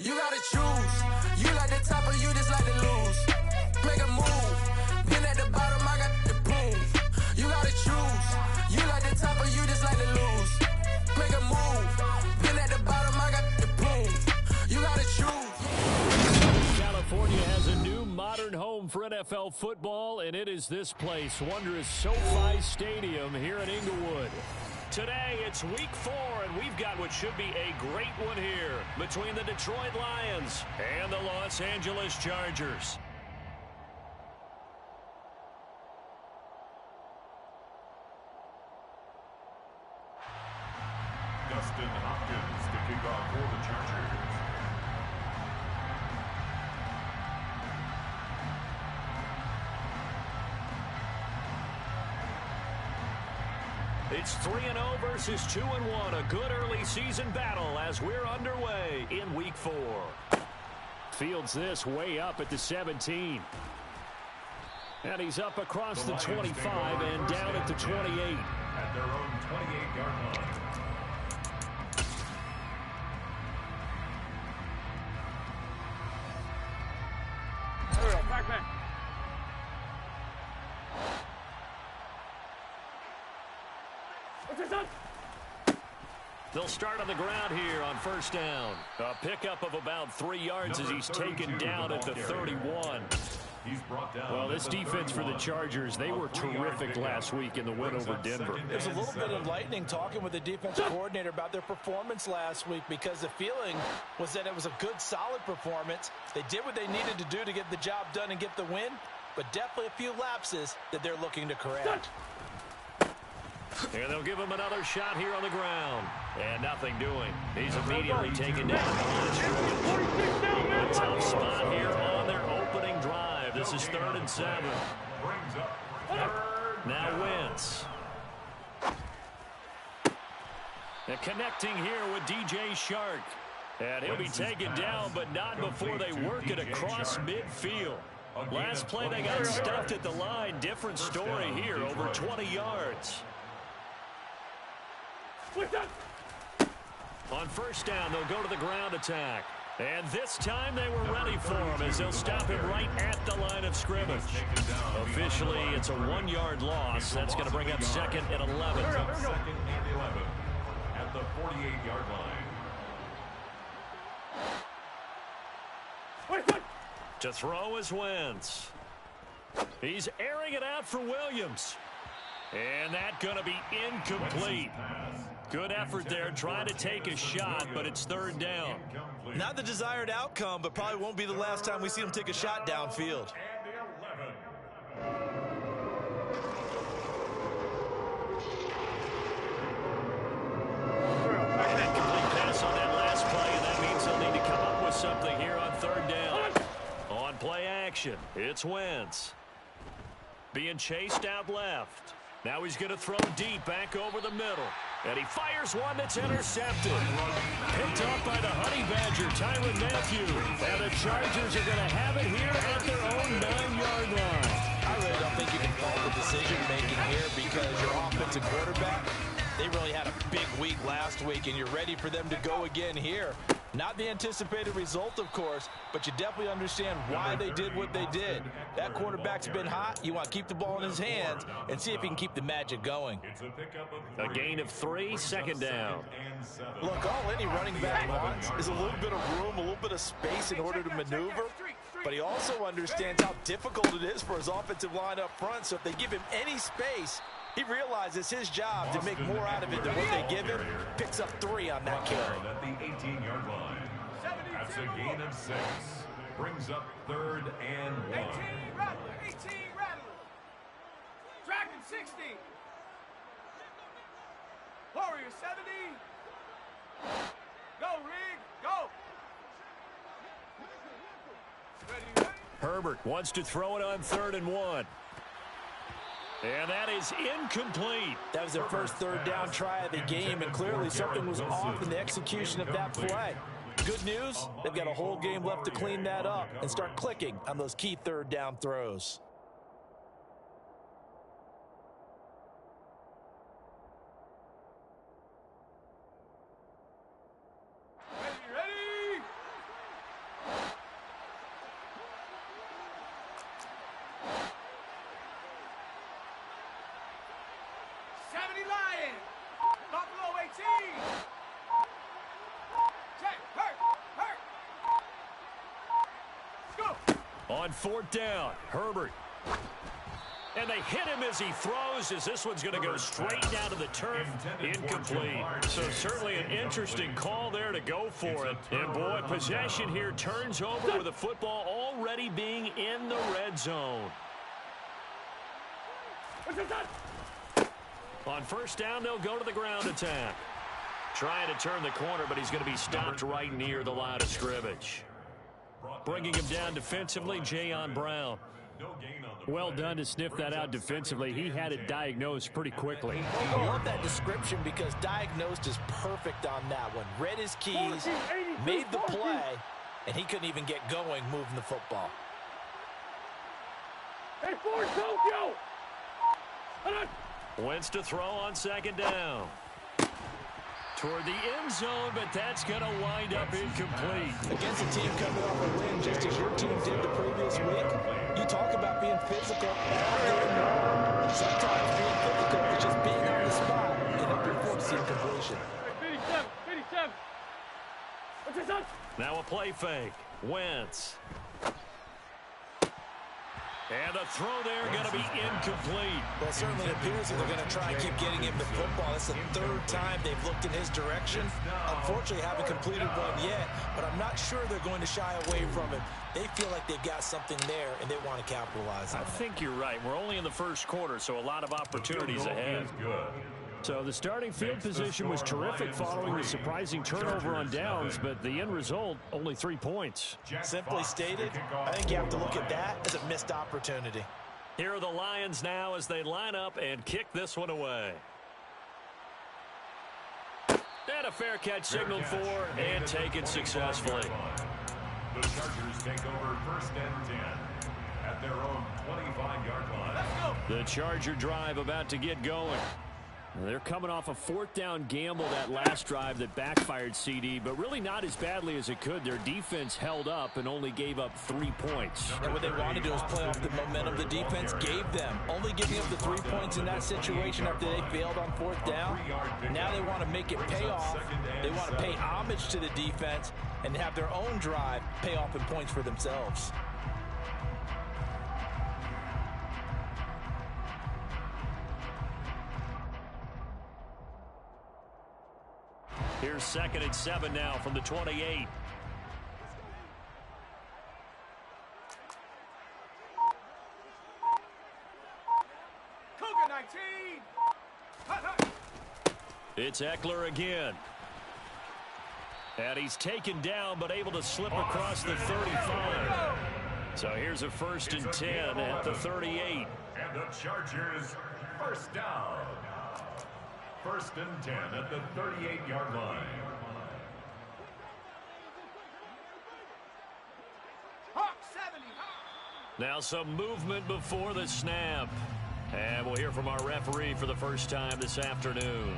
You gotta choose. You like the top or you just like to lose. Make a move. Been at the bottom, I got the proof. You gotta choose. You like the top or you just like to lose. Make a move. Been at the bottom, I got the proof. You gotta choose. California has a new modern home for NFL football, and it is this place, wondrous SoFi Stadium here in Inglewood. Today, it's week 4, and we've got what should be a great one here between the Detroit Lions and the Los Angeles Chargers. Dustin Hopkins to kick off for the Chargers. It's 3-0 versus 2-1, a good early season battle as we're underway in week 4. Fields this way up at the 17. And he's up across the 25 and down at the 28. At their own 28-yard line. Back. They'll start on the ground here on first down. A pickup of about 3 yards as he's taken down at the 31. Well, this defense for the Chargers, they were terrific last week in the win over Denver. There's a little bit enlightening talking with the defensive coordinator about their performance last week, because the feeling was that it was a good, solid performance. They did what they needed to do to get the job done and get the win, but definitely a few lapses that they're looking to correct. And they'll give him another shot here on the ground. And nothing doing. He's immediately taken down at the line of scrimmage. A tough spot here on their opening drive. This is 3rd and 7. Now Wentz. And connecting here with DJ Chark. And he'll be taken down, but not before they work it across midfield. Last play they got stuffed at the line. Different story here, over 20 yards. On first down, they'll go to the ground attack. And this time they were ready for him as they'll stop him right at the line of scrimmage. Officially, it's a 1-yard loss. That's going to bring up 2nd and 11. 2nd and 11 at the 48-yard line. To throw is Wentz. He's airing it out for Williams. And that's going to be incomplete. Good effort there, trying to take a shot, but it's 3rd down. Not the desired outcome, but probably won't be the last time we see him take a shot downfield. Incomplete pass on that last play, and that means they'll need to come up with something here on 3rd down. On play action, it's Wentz. Being chased out left. Now he's going to throw deep back over the middle. And he fires one that's intercepted. Picked up by the Honey Badger, Tyrann Mathieu. And the Chargers are going to have it here at their own 9-yard line. I really don't think you can fault the decision-making here, because your offensive quarterback, they really had a big week last week, and you're ready for them to go again here. Not the anticipated result, of course, but you definitely understand why they did what they did. That quarterback's been hot. You want to keep the ball in his hands and see if he can keep the magic going. A gain of 3, 2nd down. Look, all any running back wants is a little bit of room, a little bit of space in order to maneuver. But he also understands how difficult it is for his offensive line up front. So if they give him any space, he realizes his job to make more out of it than what they give him. Picks up 3 on that carry. At the 18-yard line. That's a gain of 6. Brings up 3rd and 1. 18 Rattler. Dragon 60. Warrior 70. Go, Rig, go. Ready. Herbert wants to throw it on 3rd and 1. And that is incomplete. That was their first 3rd down try of the game, and clearly something was off in the execution of that play. Good news, they've got a whole game left to clean that up and start clicking on those key 3rd down throws. 70 Lions. Buffalo 18. Check. Hurt. Let's go. On fourth down, Herbert. And they hit him as he throws, as this one's going to go straight down to the turf. Incomplete. So certainly an interesting call there to go for it. And boy, possession here turns over with the football already being in the red zone. On first down, they'll go to the ground attack. Trying to turn the corner, but he's going to be stopped right near the line of scrimmage. Bringing him down defensively, Jayon Brown. Well done to sniff that out defensively. He had it diagnosed pretty quickly. I love that description because diagnosed is perfect on that one. Read his keys, made the play, and he couldn't even get going moving the football. Hey, Ford, Tokyo! Wentz to throw on second down. Toward the end zone, but that's going to wind up incomplete. Against a team coming off a win, just as your team did the previous week, you talk about being physical all game long. Sometimes being physical is just being on the spot and up your force incompletion. 57. What's this up? Now a play fake. Wentz. And the throw there going to be incomplete. Well, it certainly appears that they're going to try and keep getting him the football. That's the third time they've looked in his direction. Unfortunately, haven't completed one yet, but I'm not sure they're going to shy away from it. They feel like they've got something there, and they want to capitalize on it. I think you're right. We're only in the first quarter, so a lot of opportunities ahead. So the starting field position was terrific following the surprising turnover on downs, but the end result, only 3 points. Simply stated, I think you have to look at that as a missed opportunity. Here are the Lions now as they line up and kick this one away. And a fair catch signaled for and taken successfully. The Chargers take over first and 10 at their own 25-yard line. The Charger drive about to get going. They're coming off a fourth down gamble that last drive that backfired, CD, but really not as badly as it could. Their defense held up and only gave up 3 points. And what they wanted to do is play off the momentum the defense gave them. Only giving up the 3 points in that situation after they failed on fourth down. Now they want to make it pay off. They want to pay homage to the defense and have their own drive pay off in points for themselves. Here's 2nd and 7 now from the 28. Cougar 19. It's Eckler again. And he's taken down but able to slip across the 35. So here's a 1st and 10 at the 38. And the Chargers first down. 1st and 10 at the 38-yard line. Hawk 70. Now some movement before the snap. And we'll hear from our referee for the first time this afternoon.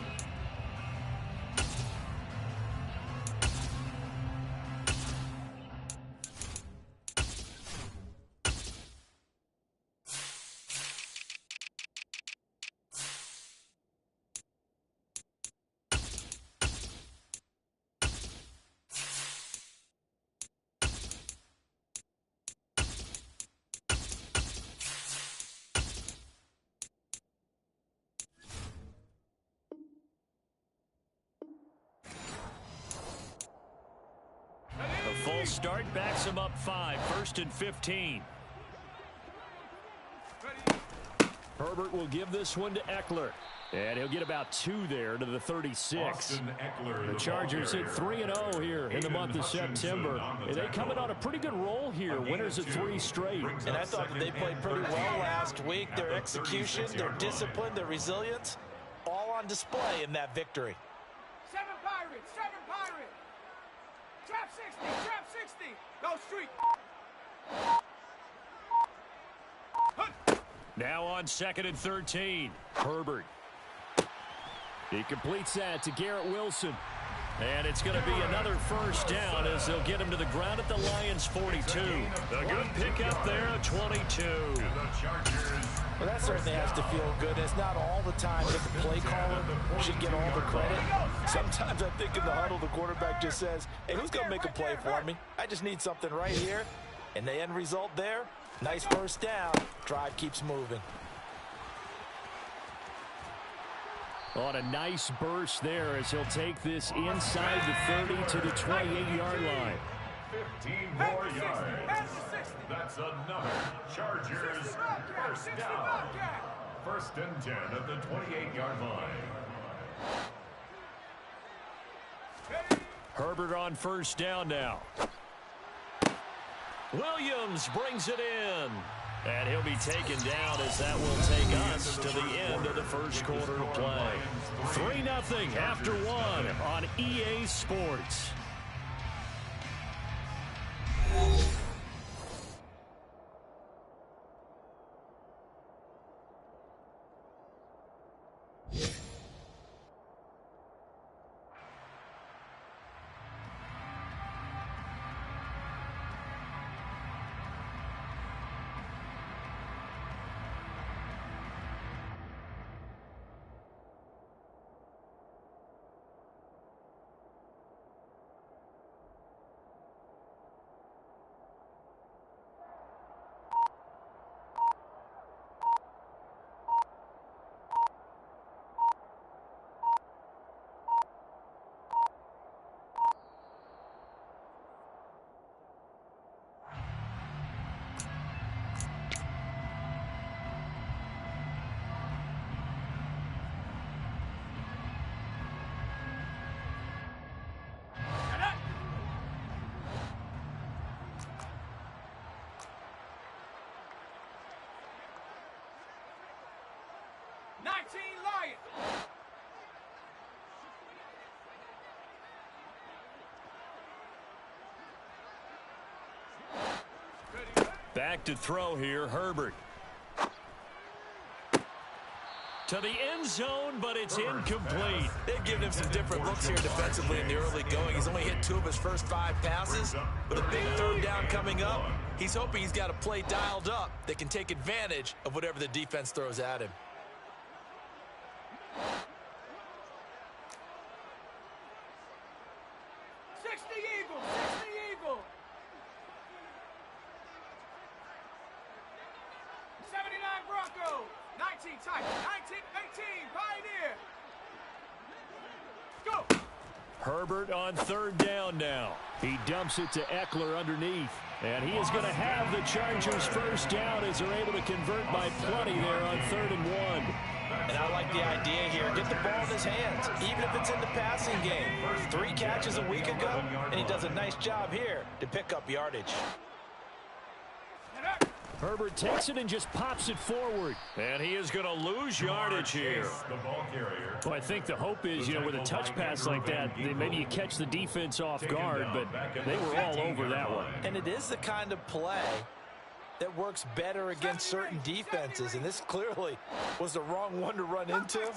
A full start backs him up 5. 1st and 15. Herbert will give this one to Eckler. And he'll get about 2 there to the 36. The Chargers hit 3-0 here in the month of September. And they coming on a pretty good roll here. Winners of 3 straight. And I thought that they played pretty well last week. Their execution, their discipline, their resilience, all on display in that victory. 7 Pirates. Trap 60. Go street. Now on 2nd and 13. Herbert. He completes that to Garrett Wilson. And it's going to be another first down as they'll get him to the ground at the Lions 42. A good pickup there at 22. And the Chargers Well, that That certainly has to feel good. It's not all the time that the play caller should get all the credit. Sometimes I think in the huddle, the quarterback just says, hey, who's going to make a play for me? I just need something right here. And the end result there, nice first down. Drive keeps moving. On a nice burst there as he'll take this inside the 30 to the 28-yard line. 15 more yards. That's another Chargers first down. First and 10 at the 28-yard line. Herbert on first down now. Williams brings it in. And he'll be taken down as that will take us to the end of the first quarter of play. 3-0 after 1 on EA Sports. Back to throw here, Herbert. To the end zone, but it's incomplete. They've given him some different looks here defensively in the early going. He's only hit 2 of his first 5 passes. With a big third down coming up, he's hoping he's got a play dialed up that can take advantage of whatever the defense throws at him. Herbert on third down now. He dumps it to Eckler underneath. And he is going to have the Chargers first down as they're able to convert by plenty there on 3rd and 1. And I like the idea here. Get the ball in his hands, even if it's in the passing game. 3 catches a week ago, and he does a nice job here to pick up yardage. Herbert takes it and just pops it forward. And he is going to lose yardage here. Well, I think the hope is, you know, with a touch pass like that, maybe you catch the defense off guard, but they were all over that one. And it is the kind of play that works better against certain defenses, and this clearly was the wrong one to run into.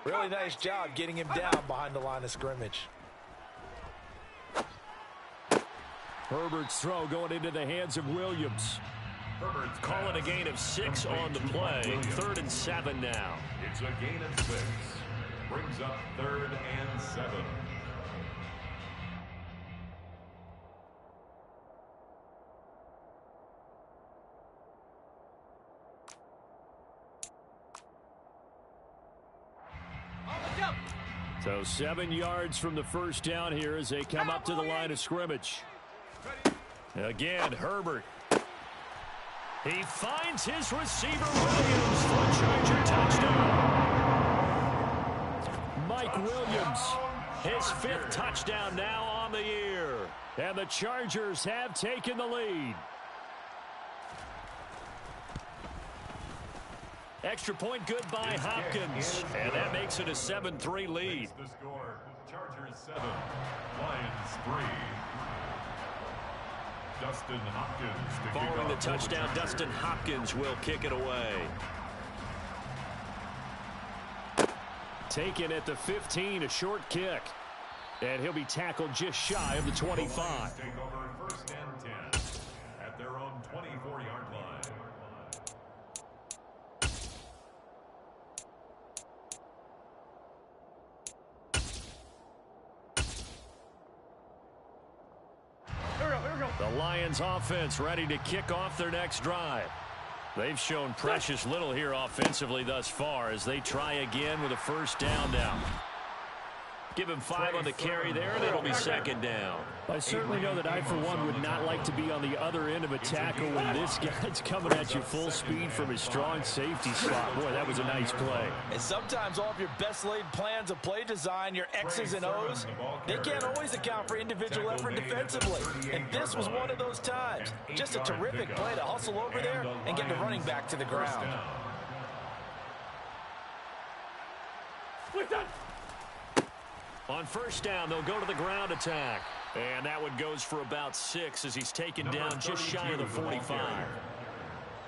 Really nice job getting him down behind the line of scrimmage. Herbert's throw going into the hands of Williams. Calling a gain of 6 on the play. 3rd and 7 now. It's a gain of 6. Brings up 3rd and 7. So 7 yards from the first down here as they come up to the line of scrimmage. Again, Herbert. He finds his receiver, Williams, for a Charger touchdown. Mike Williams, his 5th touchdown now on the year. And the Chargers have taken the lead. Extra point good by Hopkins. And that makes it a 7-3 lead. The score, Chargers 7, Lions 3. Dustin Hopkins. Following the touchdown, Dustin Hopkins will kick it away. Taken at the 15, a short kick. And he'll be tackled just shy of the 25. Take over 1st and 10 at their own 24-yard line. Lions offense ready to kick off their next drive. They've shown precious little here offensively thus far as they try again with a first down now. Give him 5 on the carry there, and it'll be second down. I certainly know that I, for one, would not like to be on the other end of a tackle when this guy's coming at you full speed from his strong safety slot. Boy, that was a nice play. And sometimes all of your best laid plans of play design, your X's and O's, they can't always account for individual effort defensively. And this was one of those times. Just a terrific play to hustle over there and get the running back to the ground. On first down, they'll go to the ground attack. And that one goes for about 6 as he's taken down just shy of the 45.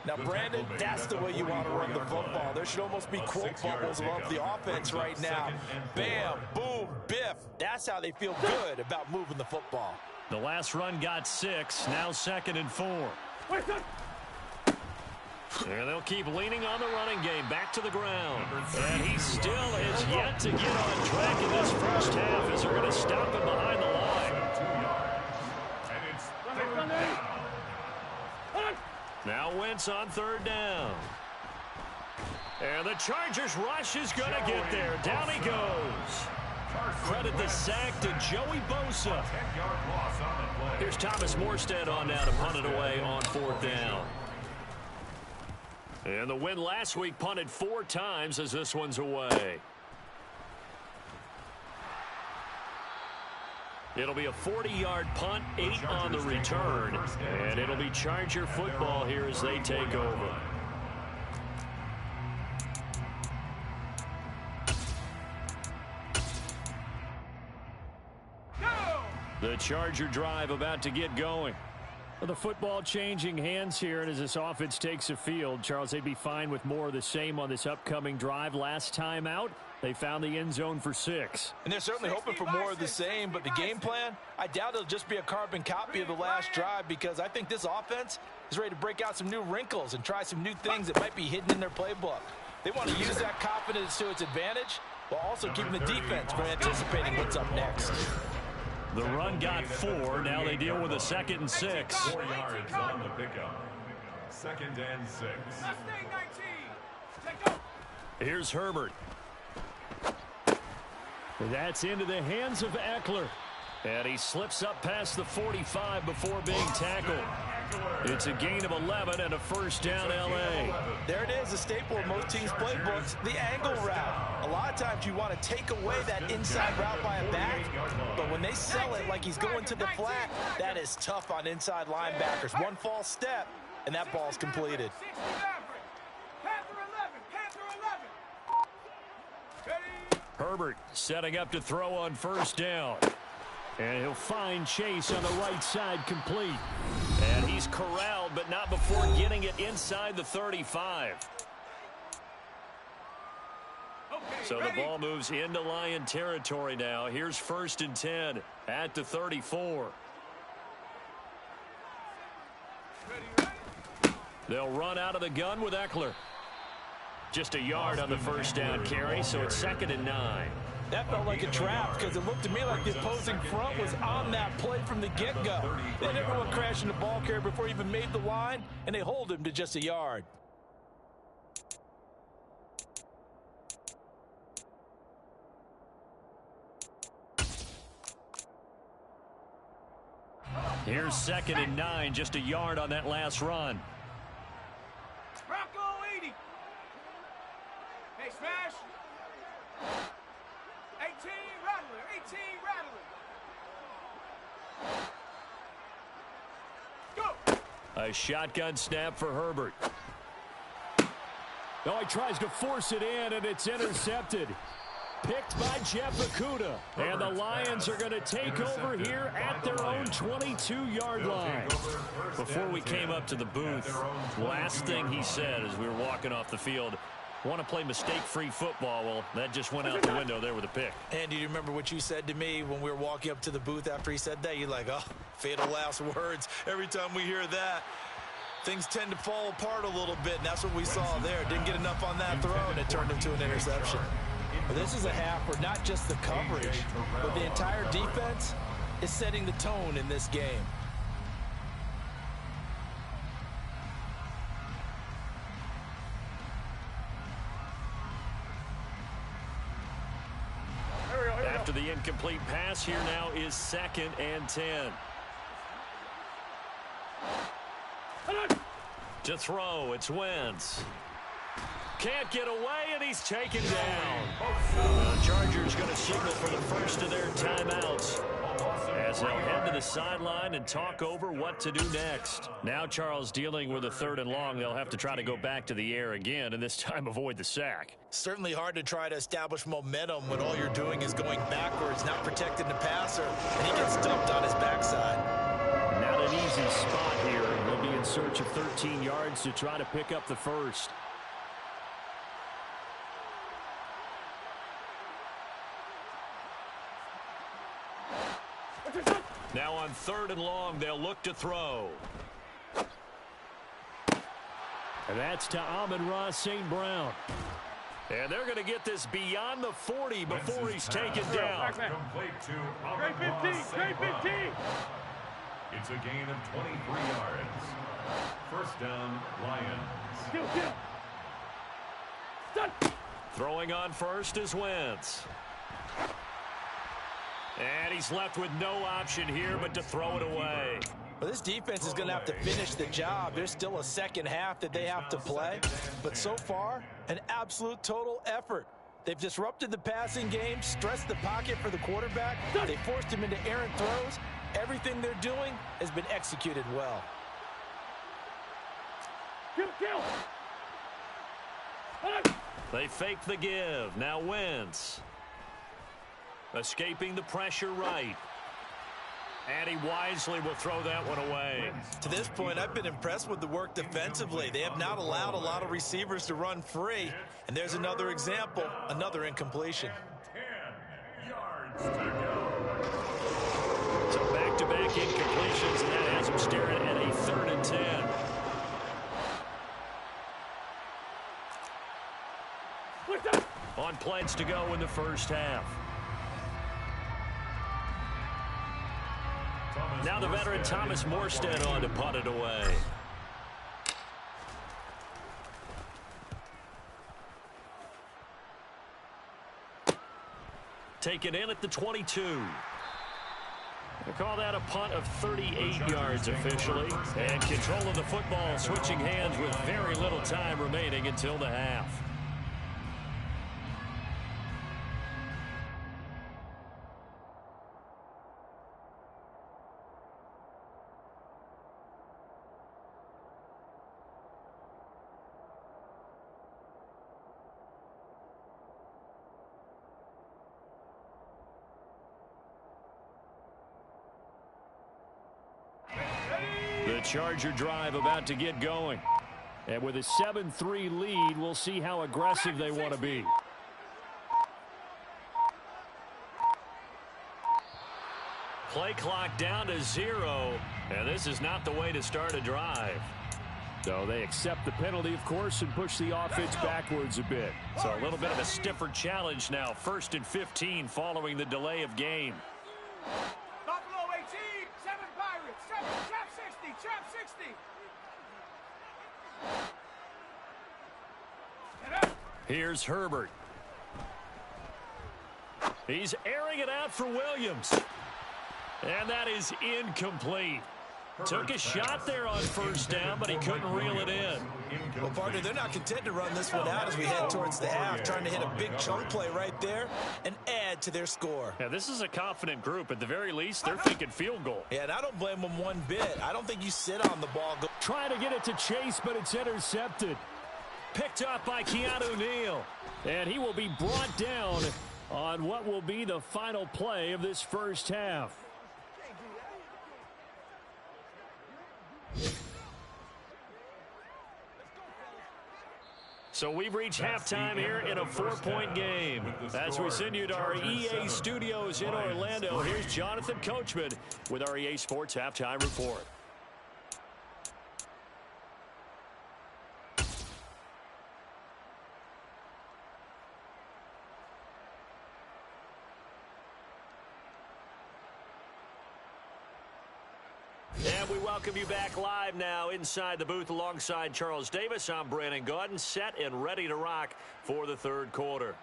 Now, Brandon, that's the way you want to run the football. There should almost be quote bubbles above the offense right now. Bam, boom, biff. That's how they feel good about moving the football. The last run got 6, now 2nd and 4. And they'll keep leaning on the running game, back to the ground. And he still is yet to get on track in this first half as they're going to stop him behind the line. Now Wentz on third down. And the Chargers rush is going to get there. Down he goes. Credit the sack to Joey Bosa. Here's Thomas Morstead on now to punt it away on 4th down. And the win last week punted 4 times as this one's away. It'll be a 40-yard punt, 8 on the return. And it'll be Charger football here as they take over. The Charger drive about to get going. Well, the football changing hands here, and as this offense takes the field, Charles, they'd be fine with more of the same on this upcoming drive. Last time out, they found the end zone for 6. And they're certainly hoping for more of the same, but the game plan, I doubt it'll just be a carbon copy of the last drive because I think this offense is ready to break out some new wrinkles and try some new things that might be hidden in their playbook. They want to use that confidence to its advantage while also keeping the defense from anticipating what's up next. The run got 4. Now they deal with a 2nd and 6. 4 yards on the pickup. 2nd and 6. Here's Herbert. That's into the hands of Eckler. And he slips up past the 45 before being tackled. It's a gain of 11 and a first down L.A. There it is, a staple of most teams' playbooks, the angle route. A lot of times you want to take away that inside route by a back, but when they sell it like he's going to the flat, that is tough on inside linebackers. One false step, and that ball's completed. Herbert setting up to throw on first down. And he'll find Chase on the right side complete. And he's corralled, but not before getting it inside the 35. So the ball moves into Lion territory now. Here's 1st and 10 at the 34. They'll run out of the gun with Eckler. Just a yard on the first down carry, so it's 2nd and 9. That felt like a trap because it looked to me like the opposing front was on that play from the get-go. They had everyone crashing the ball carrier before he even made the line, and they hold him to just a yard. Here's 2nd and 9, just a yard on that last run. Bronco 80. Hey, smash. 18 Rattler, 18 Rattler. Go. A shotgun snap for Herbert. No, he tries to force it in, and it's intercepted. Picked by Jeff Okudah. And the Lions are going to take over here at their own 22-yard line. Before we came up to the booth, last thing he said as we were walking off the field, want to play mistake-free football. Well, that just went out the window there with a pick. And do you remember what you said to me when we were walking up to the booth after he said that? You're like, oh, fatal last words. Every time we hear that, things tend to fall apart a little bit, and that's what we saw there. Didn't get enough on that throw, and it turned into an interception. But this is a half where not just the coverage, but the entire defense is setting the tone in this game. after the incomplete pass. Here now is 2nd and 10. To throw, it's Wentz. Can't get away, and he's taken down. The Chargers going to signal for the first of their timeouts as they'll head to the sideline and talk over what to do next. Now Charles dealing with a 3rd and long. They'll have to try to go back to the air again, and this time avoid the sack. Certainly hard to try to establish momentum when all you're doing is going backwards, not protecting the passer, and he gets dumped on his backside. Not an easy spot here. They'll be in search of 13 yards to try to pick up the first. Now on 3rd and long, they'll look to throw. And that's to Amon-Ra St. Brown. And they're going to get this beyond the 40 before he's taken down. Complete to Amon-Ra St. Brown. It's a gain of 23 yards. First down, Lions. Throwing on first is Wentz. And he's left with no option here but to throw it away. Well, this defense is going to have to finish the job. There's still a second half that they have to play. But so far, an absolute total effort. They've disrupted the passing game, stressed the pocket for the quarterback. They forced him into errant throws. Everything they're doing has been executed well. They fake the give. Now Wentz. Escaping the pressure right. And he wisely will throw that one away. To this point, I've been impressed with the work defensively. They have not allowed a lot of receivers to run free. And there's another example, another incompletion. 10 yards to go. So back-to-back incompletions, and that has him staring at a 3rd and 10. On plays to go in the first half. Now the veteran Thomas Morstead on to punt it away. Taken in at the 22. They call that a punt of 38 yards officially. And control of the football switching hands with very little time remaining until the half. The Charger drive about to get going. And with a 7-3 lead, we'll see how aggressive they want to be. Play clock down to 0. And this is not the way to start a drive. So they accept the penalty, of course, and push the offense backwards a bit. So a little bit of a stiffer challenge now. 1st and 15 following the delay of game. Buffalo 18, 7 Pirates, 7, trap 60, trap 60. Here's Herbert. He's airing it out for Williams. And that is incomplete. Took a shot there on 1st down, but he couldn't reel it in. Well, partner, they're not content to run this one out as we head towards the half, trying to hit a big chunk play right there and add to their score. Yeah, this is a confident group. At the very least, they're thinking field goal. Yeah, and I don't blame them one bit. I don't think you sit on the ball. Trying to get it to Chase, but it's intercepted. Picked up by Keanu Neal. And he will be brought down on what will be the final play of this first half. So we've reached halftime here in a 4-point game. As we send you to our EA studios in Orlando, here's Jonathan Coachman with our EA Sports Halftime Report. And we welcome you back live now inside the booth alongside Charles Davis. I'm Brandon Gaudin, set and ready to rock for the 3rd quarter.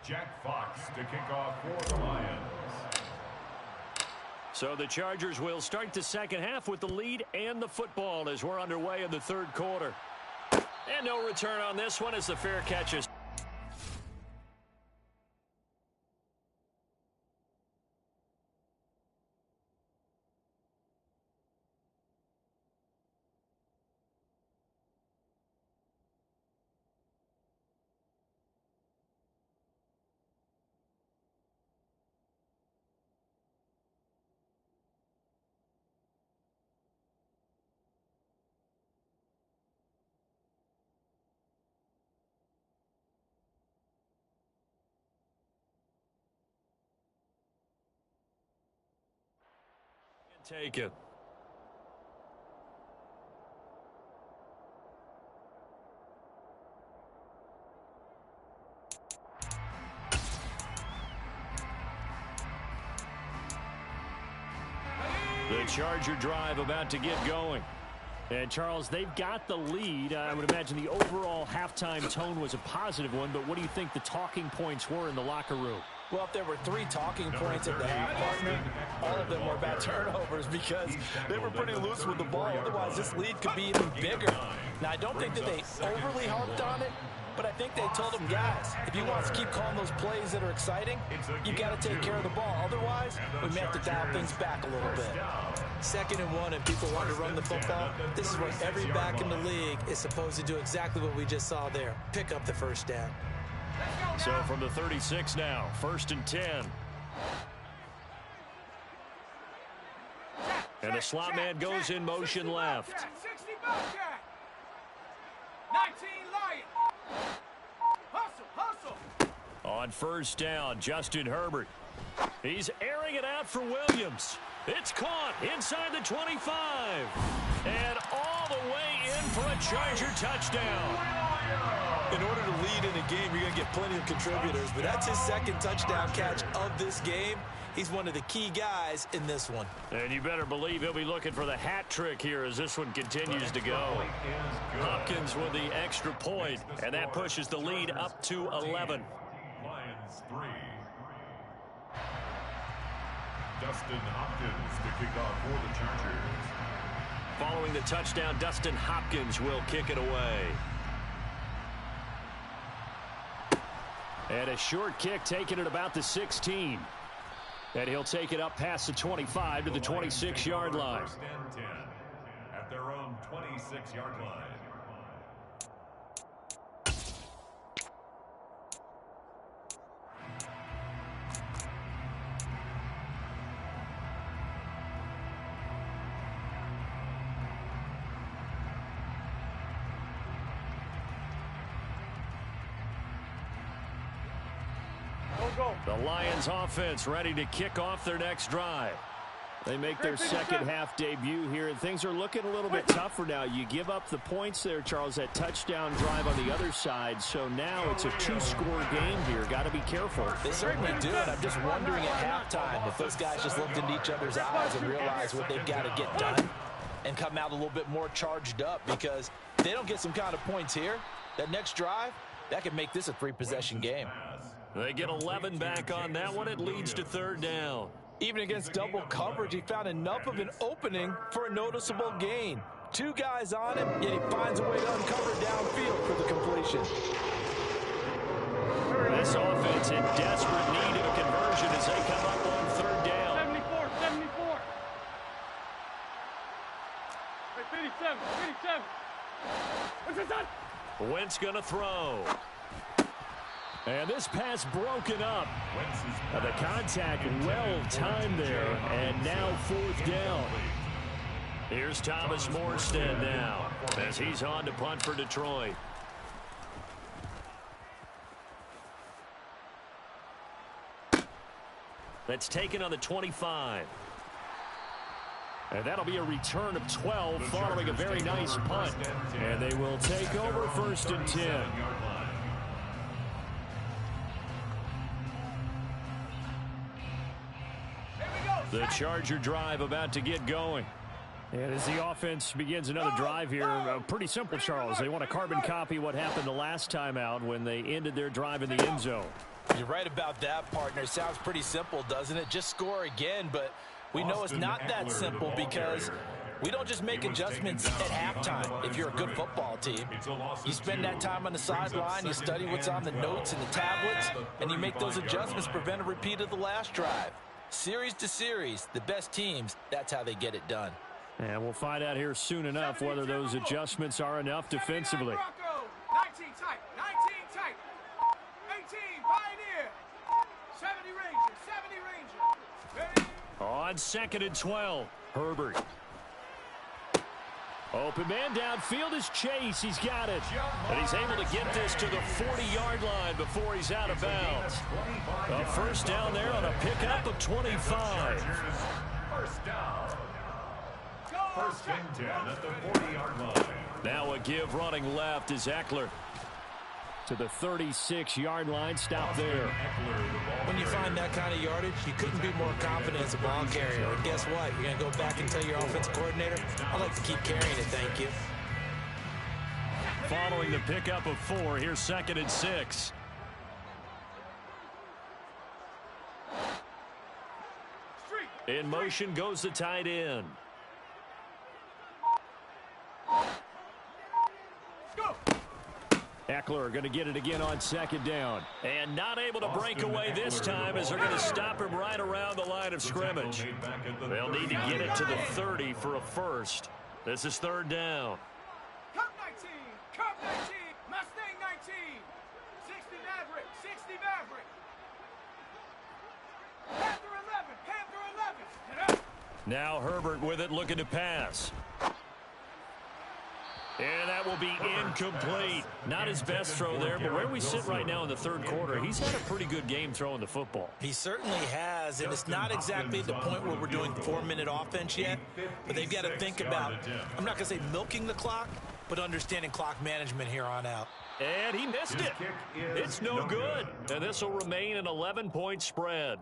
Jack Fox to kick off for the Lions. So the Chargers will start the second half with the lead and the football as we're underway in the third quarter. And no return on this one as the fair catch is. Take it. The Charger drive about to get going. And Charles, they've got the lead. I would imagine the overall halftime tone was a positive one, but what do you think the talking points were in the locker room? Well, if there were 3 talking points at the half, partner, all of them were about turnovers because they were pretty loose with the ball. Otherwise, this lead could be even bigger. Now, I don't think that they overly harped on it, but I think they told them, guys, if you want to keep calling those plays that are exciting, you've got to take care of the ball. Otherwise, we may have to dial things back a little bit. 2nd and 1, and people want to run the football. This is where every back in the league is supposed to do exactly what we just saw there. Pick up the first down. So from the 36 now, 1st and 10. And the slot man goes in motion left. 60 Bobcat. 19 Lion. Hustle. On 1st down, Justin Herbert. He's airing it out for Williams. It's caught inside the 25. And all the way in for a Charger touchdown. In order to lead in a game, you're going to get plenty of contributors, but that's his 2nd touchdown catch of this game. He's one of the key guys in this one. And you better believe he'll be looking for the hat trick here as this one continues to go. Hopkins with the extra point, and that pushes the lead up to 11. Lions 3. Dustin Hopkins to kick off for the Chargers. Following the touchdown, Dustin Hopkins will kick it away. And a short kick taken at about the 16. And he'll take it up past the 25 to the 26-yard line. 1st and 10 at their own 26-yard line. The Lions offense ready to kick off their next drive. They make their second half debut here, and things are looking a little bit tougher now. You give up the points there, Charles, that touchdown drive on the other side. So now it's a 2-score game here. Got to be careful. They certainly do, and I'm just wondering at halftime if those guys just looked into each other's eyes and realized what they've got to get done and come out a little bit more charged up, because if they don't get some kind of points here, that next drive, that could make this a 3-possession game. They get 11 back on that one. It leads to 3rd down. Even against double coverage, he found enough of an opening for a noticeable gain. 2 guys on him, yet he finds a way to uncover downfield for the completion. This offense in desperate need of a conversion as they come up on 3rd down. 74. Hey, 57. What's it done? Wentz going to throw. And this pass broken up. The contact well timed there, and now 4th down. Here's Thomas Morstead now as he's on to punt for Detroit. That's taken on the 25. And that'll be a return of 12 following a very nice punt. And they will take over 1st and 10. The Charger drive about to get going. And as the offense begins another drive here, pretty simple, Charles. They want to carbon copy what happened the last time out when they ended their drive in the end zone. You're right about that, partner. Sounds pretty simple, doesn't it? Just score again, but we know it's not that simple because we don't just make adjustments at halftime. If you're a good football team, you spend that time on the sideline, you study what's on the notes and the tablets, and you make those adjustments to prevent a repeat of the last drive. Series to series, the best teams, that's how they get it done. And we'll find out here soon enough whether those adjustments are enough defensively. 19 tight, 19 tight, 18 Pioneer, 70 Ranger, 70 Ranger. Ready? On 2nd and 12, Herbert. Open man downfield is Chase. He's got it. And he's able to get this to the 40-yard line before he's out of bounds. A first down there on a pickup of 25. First down. First and 10 at the 40-yard line. Now a give running left is Eckler. To the 36-yard line, stop there. When you find that kind of yardage, you couldn't be more confident as a ball carrier. And guess what? You're going to go back and tell your offensive coordinator, I'd like to keep carrying it, thank you. Following the pickup of 4, here's 2nd and 6. In motion goes the tight end. Go! Eckler going to get it again on 2nd down. And not able to break away this time as they're going to stop him right around the line of scrimmage. They'll need to get it to the 30 for a first. This is 3rd down. Cup 19, Cup 19, Mustang 19, 60 Maverick, 60 Maverick. Panther 11, Panther 11. Get up. Now Herbert with it, looking to pass. And that will be incomplete. Not his best throw there, but where we sit right now in the 3rd quarter, he's had a pretty good game throwing the football. He certainly has, and it's not exactly the point where we're doing 4-minute offense yet, but they've got to think about, I'm not going to say milking the clock, but understanding clock management here on out. And he missed it. It's no good. And this will remain an 11-point spread.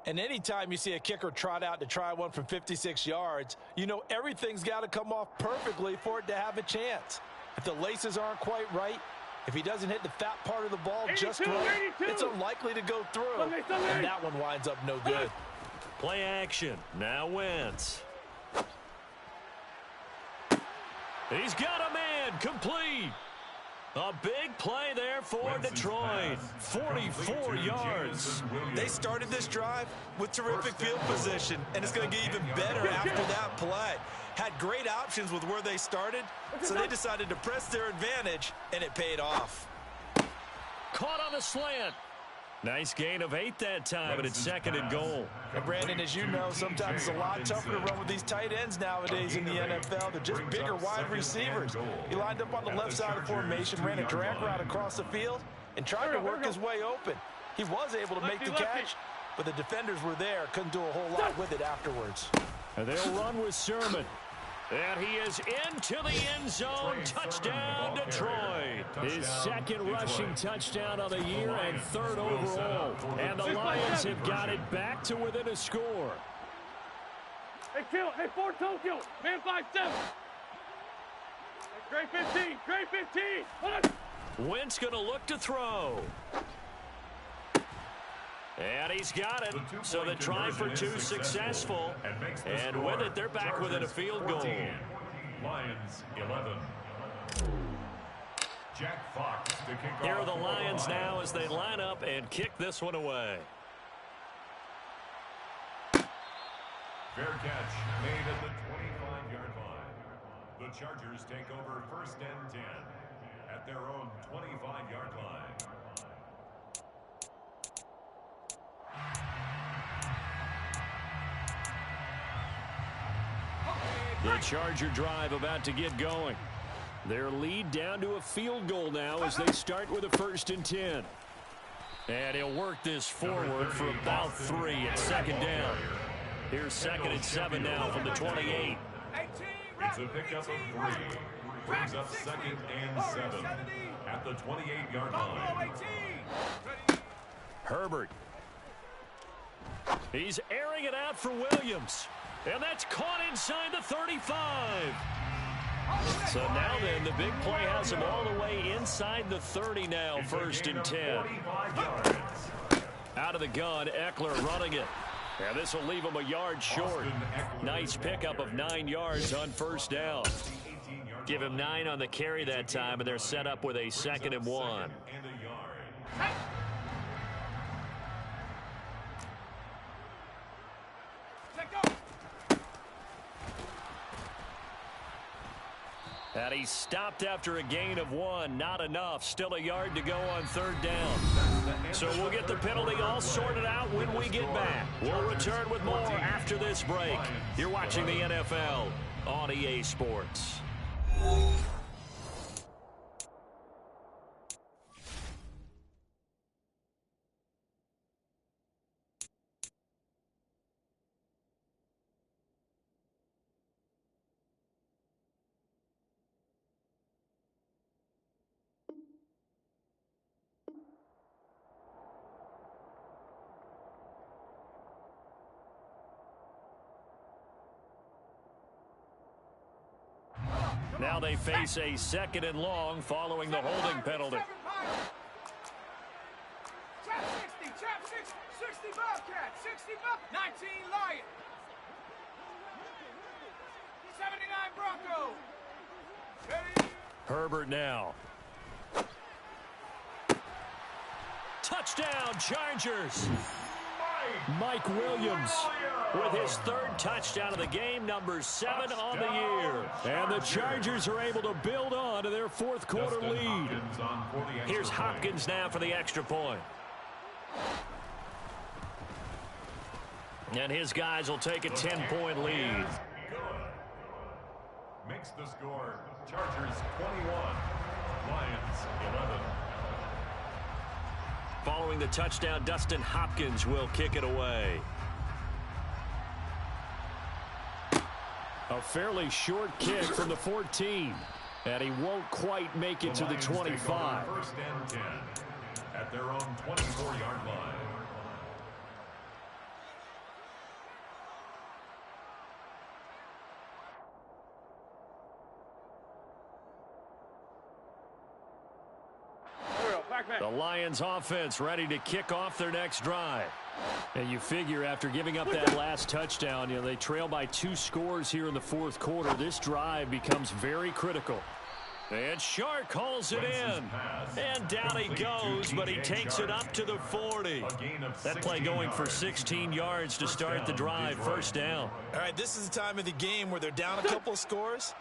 And anytime you see a kicker trot out to try one from 56 yards, you know everything's got to come off perfectly for it to have a chance. If the laces aren't quite right, if he doesn't hit the fat part of the ball just right, it's unlikely to go through. And that one winds up no good. Play action. Now Wentz. He's got a man. Complete. A big play there for Detroit. 44 yards. They started this drive with terrific field position, and it's going to get even better after that play. Had great options with where they started, so they decided to press their advantage, and it paid off. Caught on the slant. Nice gain of 8 that time, and it's 2nd and goal. And Brandon, as you know, sometimes it's a lot tougher to run with these tight ends nowadays in the NFL. They're just bigger wide receivers. He lined up on the left side of the formation, ran a drag route across the field, and tried to work his way open. He was able to make the catch, but the defenders were there, couldn't do a whole lot with it afterwards. And they'll run with Sermon. And he is into the end zone. Touchdown, Detroit. His 2nd rushing touchdown of the year and 3rd overall. And the Lions have got it back to within a score. Hey, kill. Hey, 4 Tokyo. Man 5-7. Great 15. Great 15. Hold on. Wentz going to look to throw. And he's got it. So the try for 2 successful. And with it, they're back within a field goal. Lions 11. Jack Fox to kick off. Here are the Lions now as they line up and kick this one away. Fair catch made at the 25-yard line. The Chargers take over 1st and 10 at their own 25-yard line. The Charger drive about to get going. Their lead down to a field goal now as they start with a 1st and 10. And he'll work this forward for about 3 at 2nd down. Here's 2nd and 7 now from the 28. It's a pickup of 3. Brings up 2nd and 7 at the 28-yard line. Herbert. He's airing it out for Williams. And that's caught inside the 35. So now then, the big play has him all the way inside the 30 now, 1st and 10. Out of the gun, Eckler running it. And this will leave him a yard short. Nice pickup of 9 yards on first down. Give him 9 on the carry that time, and they're set up with a 2nd and 1. And he stopped after a gain of 1. Not enough. Still a yard to go on 3rd down. So we'll get the penalty all sorted out when we get back. We'll return with more after this break. You're watching the NFL on EA Sports. Now they face a 2nd and long following the holding penalty. Trap 60, trap 60, 60 Bobcat, 60 Bobcat, 19 Lion, 79 Bronco. Ready? Herbert now. Touchdown, Chargers. Mike Williams with his 3rd touchdown of the game, number 7 on the year. And the Chargers are able to build on to their 4th quarter lead. Here's Hopkins now for the extra point. And his guys will take a 10-point lead. Makes the score Chargers 21, Lions 11. Following the touchdown, Dustin Hopkins will kick it away. A fairly short kick from the 14. And he won't quite make it to the 25. 1st and 10 at their own 24-yard line. The Lions offense ready to kick off their next drive. And you figure after giving up that last touchdown, they trail by 2 scores here in the 4th quarter. This drive becomes very critical. And Shark hauls it in. And down he goes, but he takes it up to the 40. That play going for 16 yards to start the drive. 1st down. All right, this is the time of the game where they're down a couple of scores.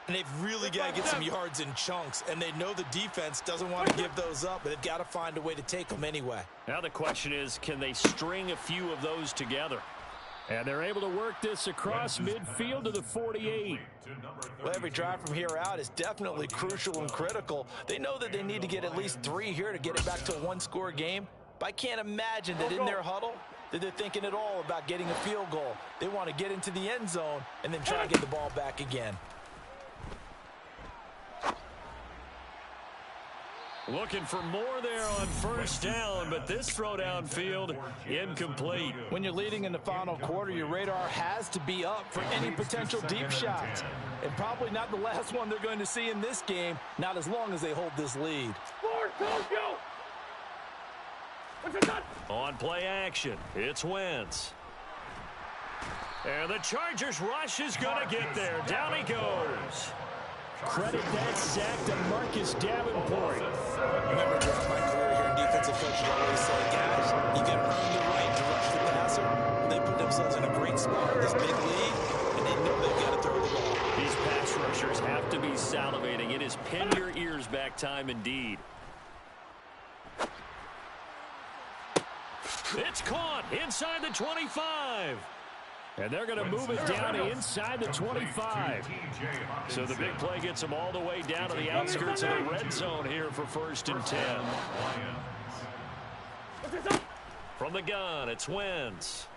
And they've really got to get some yards in chunks. And they know the defense doesn't want to give those up, but they've got to find a way to take them anyway. Now the question is, can they string a few of those together? And they're able to work this across midfield to the 48. Well, every drive from here out is definitely crucial and critical. They know that they need to get at least 3 here to get it back to a 1-score game. But I can't imagine that in their huddle that they're thinking at all about getting a field goal. They want to get into the end zone and then try to get the ball back again. Looking for more there on 1st down, but this throw downfield incomplete. When you're leading in the final quarter, your radar has to be up for any potential deep shots. And probably not the last one they're going to see in this game, not as long as they hold this lead. On play action, it's Wentz. And the Chargers rush is going to get there. Down he goes. Credit that sack to Marcus Davenport. Remember, throughout my career here in defensive coaching, I always say, guys, you got to earn the right to rush the passer. They put themselves in a great spot with this big lead, and they know they've got to throw the ball. These pass rushers have to be salivating. It is pin your ears back time indeed. It's caught inside the 25. And they're going to move it down inside the 25. So the big play gets them all the way down to the outskirts of the red zone here for 1st and 10. From the gun, it's Wentz.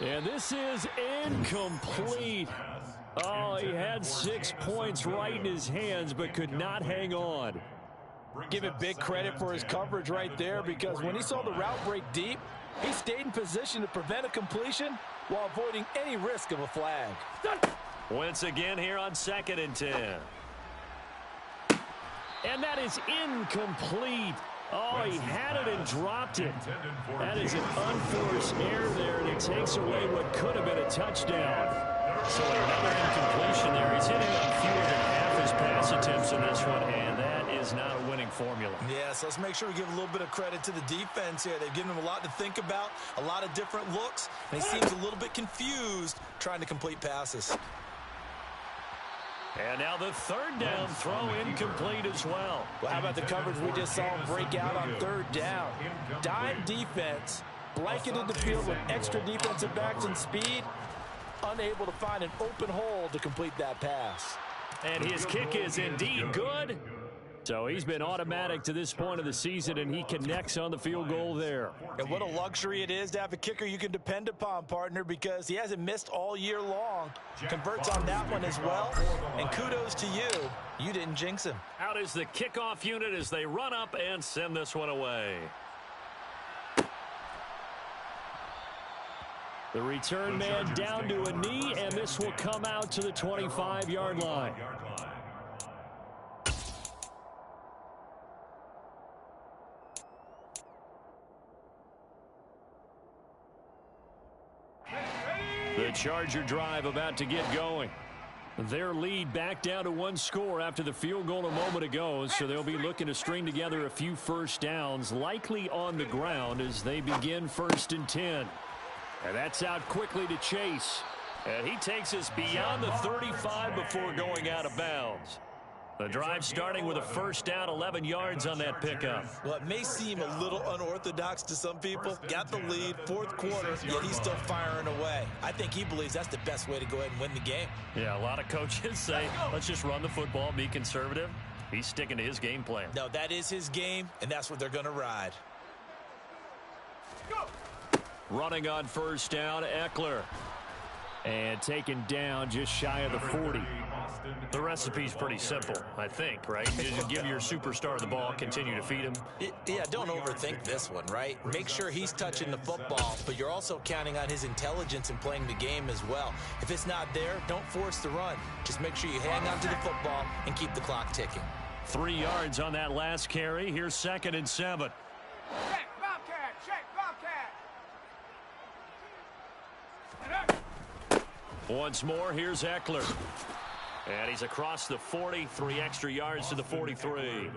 And this is incomplete. Oh, he had 6 points right in his hands, but could not hang on. Give it big credit for his coverage right there, because when he saw the route break deep, he stayed in position to prevent a completion while avoiding any risk of a flag. Wentz again here on 2nd and 10. And that is incomplete. Oh, he had it and dropped it. That is an unforced error there, and it takes away what could have been a touchdown. So another incompletion there. He's hitting on fewer than half his pass attempts in this one, and that is not a winning formula. Yeah, so let's make sure we give a little bit of credit to the defense here. They've given him a lot to think about, a lot of different looks, and he seems a little bit confused trying to complete passes. And now the third down throw incomplete as well. Well, how about the coverage we just saw him break out on third down? Dime defense, blanketed the field with extra defensive backs and speed, unable to find an open hole to complete that pass. And his kick is indeed good. So he's been automatic to this point of the season, and he connects on the field goal there. And what a luxury it is to have a kicker you can depend upon, partner, because he hasn't missed all year long. Converts on that one as well. And kudos to you. You didn't jinx him. Out is the kickoff unit as they run up and send this one away. The return man down to a knee, and this will come out to the 25-yard line. The Charger drive about to get going. Their lead back down to one score after the field goal a moment ago, so they'll be looking to string together a few first downs, likely on the ground as they begin 1st and 10. And that's out quickly to Chase. And he takes us beyond the 35 before going out of bounds. The drive starting with a first down, 11 yards on that pickup. Well, it may seem a little unorthodox to some people. Got the lead, 4th quarter, yet he's still firing away. I think he believes that's the best way to go ahead and win the game. Yeah, a lot of coaches say, let's just run the football, be conservative. He's sticking to his game plan. No, that is his game, and that's what they're going to ride. Go. Running on first down, Eckler. And taken down just shy of the 40. The recipe's pretty simple, I think, right? You just give your superstar the ball, continue to feed him. Yeah, don't overthink this one, right? Make sure he's touching the football, but you're also counting on his intelligence in playing the game as well. If it's not there, don't force the run. Just make sure you hang on to the football and keep the clock ticking. 3 yards on that last carry. Here's 2nd and 7. Check, Bobcat. Check, Bobcat. Once more, here's Eckler. And he's across the 40, 3 extra yards to the 43.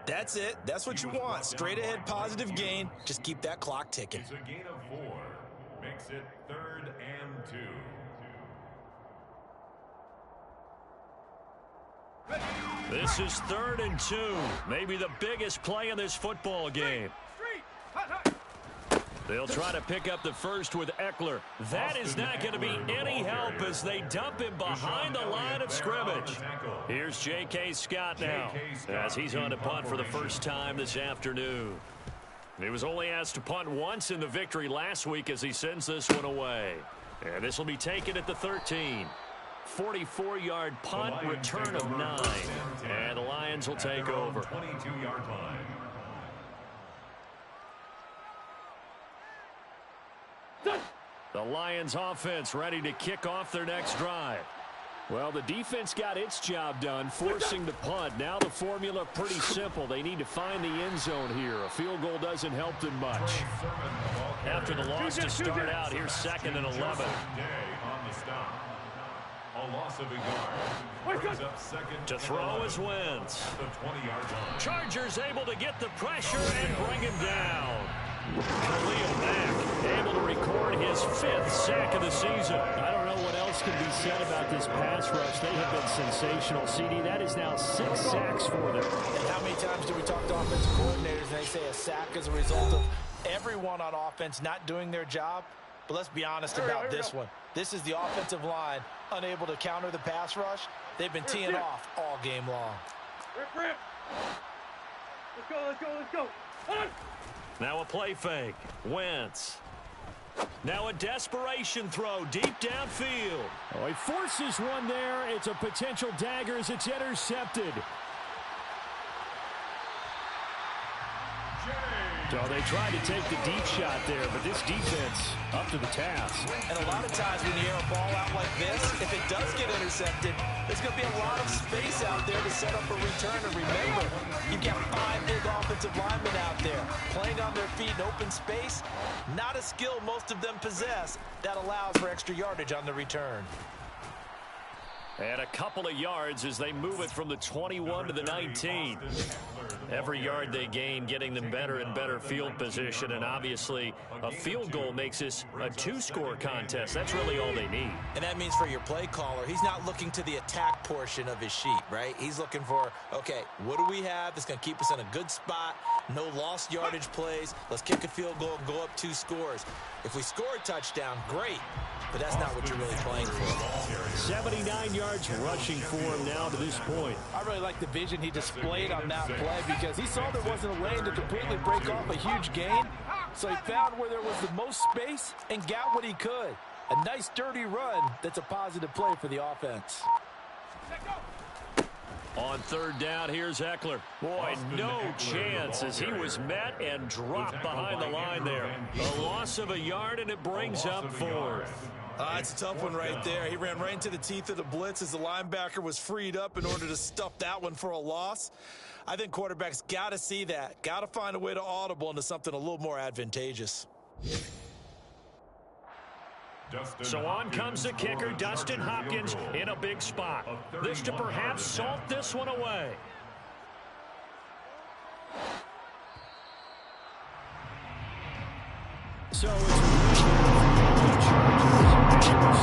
That's it. That's what you want. Straight ahead positive gain. Just keep that clock ticking. It's a gain of 4. Makes it 3rd and 2. This is 3rd and 2. Maybe the biggest play in this football game. Street. Hut, hut. They'll try to pick up the first with Eckler. That is not going to be any help as they dump him behind the line of scrimmage. Here's J.K. Scott now as he's on to punt for the first time this afternoon. He was only asked to punt once in the victory last week as he sends this one away. And this will be taken at the 13. 44-yard punt, return of 9. And the Lions will take over. 22-yard line. The Lions offense ready to kick off their next drive. Well, the defense got its job done, forcing the punt. Now the formula pretty simple. They need to find the end zone here. A field goal doesn't help them much. After the loss to start out, here's 2nd and 11. A loss of a yard. Brings up 2nd To throw is Wentz. at the 20-yard line. Chargers able to get the pressure and bring him down. Khalil Mack able to record his 5th sack of the season. I don't know what else can be said about this pass rush. They have been sensational, CD. That is now 6 sacks for them. And how many times do we talk to offensive coordinators and they say a sack is a result of everyone on offense not doing their job? But let's be honest about this one. This is the offensive line unable to counter the pass rush. They've been teeing off all game long. Rip. Let's go. Now a play fake. Wentz. Now a desperation throw deep downfield. Oh, he forces one there. It's a potential dagger as it's intercepted. So they tried to take the deep shot there, but this defense up to the task. And a lot of times when you air a ball out like this, if it does get intercepted, there's going to be a lot of space out there to set up a return. And remember, you've got 5 big offensive linemen out there playing on their feet in open space. Not a skill most of them possess that allows for extra yardage on the return. And a couple of yards as they move it from the 21 to the 19. Every yard they gain getting them better and better field position, and obviously a field goal makes this a 2-score contest. That's really all they need. And that means for your play caller, he's not looking to the attack portion of his sheet, right? He's looking for, okay, what do we have that's going to keep us in a good spot? No lost yardage plays. Let's kick a field goal and go up 2 scores. If we score a touchdown, great. But that's not what you're really playing for. 79 yards rushing for him now to this point. I really like the vision he displayed on that play because he saw there wasn't a lane to completely break off a huge gain. So he found where there was the most space and got what he could. A nice, dirty run that's a positive play for the offense. On 3rd down, here's Ekeler. Boy, no chance as he was met and dropped behind the line there. A loss of a yard, and it brings up 4th. It's a tough one right there. He ran right into the teeth of the blitz as the linebacker was freed up in order to stuff that one for a loss. I think quarterbacks got to see that. Got to find a way to audible into something a little more advantageous. So on comes the kicker, Dustin Hopkins, in a big spot. This to perhaps salt this one away. So it's